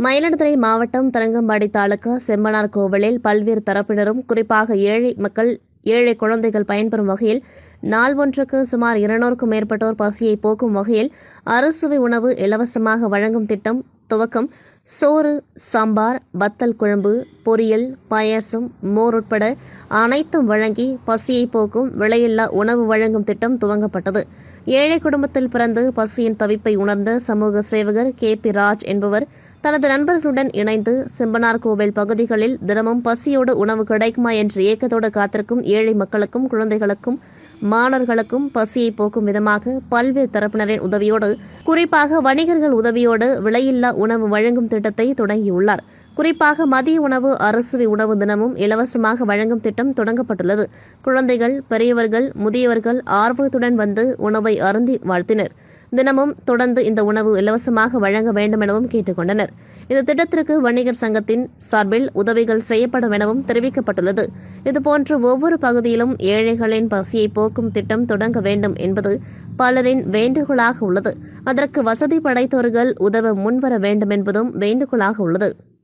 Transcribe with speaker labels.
Speaker 1: மயிலாடுதுறை மாவட்டம் தரங்கம்பாடி தாலுகா செம்பனார் கோவிலில் பல்வேறு தரப்பினரும் குறிப்பாக ஏழை மக்கள் ஏழை குழந்தைகள் பயன்பெறும் வகையில் நாள் ஒன்றுக்கு சுமார் 200க்கும் மேற்பட்டோர் பசியை போக்கும் வகையில் அறுசுவை உணவு இலவசமாக வழங்கும் திட்டம் துவக்கம். சோறு, சாம்பார், வத்தல் குழம்பு, பொரியல், பாயாசம், மோர் உட்பட அனைத்தும் வழங்கி பசியை போக்கும் விலையில்லா உணவு வழங்கும் திட்டம் துவங்கப்பட்டது. ஏழை குடும்பத்தில் பிறந்து பசியின் தவிப்பை உணர்ந்த சமூக சேவகர் KP ராஜ் என்பவர் தனது நண்பர்களுடன் இணைந்து செம்பனார் கோவில் பகுதிகளில் தினமும் பசியோடு உணவு கிடைக்குமா என்ற ஏக்கத்தோடு காத்திருக்கும் ஏழை மக்களுக்கும் குழந்தைகளுக்கும் மாணவர்களுக்கும் பசியை போக்கும் விதமாக பல்வேறு தரப்பினரின் உதவியோடு குறிப்பாக வணிகர்கள் உதவியோடு விலையில்லா உணவு வழங்கும் திட்டத்தை தொடங்கியுள்ளார். குறிப்பாக மதிய உணவு அறுசுவை உணவு தினமும் இலவசமாக வழங்கும் திட்டம் தொடங்கப்பட்டுள்ளது. குழந்தைகள், பெரியவர்கள், முதியவர்கள் ஆர்வத்துடன் வந்து உணவை அருந்தி வாழ்த்தினர். தினமும் தொடர்ந்து இந்த உணவு இலவசமாக வழங்க வேண்டும் எனவும் கேட்டுக்கொண்டனர். இந்த திட்டத்திற்கு வணிகர் சங்கத்தின் சார்பில் உதவிகள் செய்யப்படும் எனவும் தெரிவிக்கப்பட்டுள்ளது. இதுபோன்று ஒவ்வொரு பகுதியிலும் ஏழைகளின் பசியை போக்கும் திட்டம் தொடங்க வேண்டும் என்பது பலரின் வேண்டுகோளாக உள்ளது. அதற்கு வசதி படைத்தவர்கள் உதவ முன்வர வேண்டும் என்பதும் வேண்டுகோளாக உள்ளது.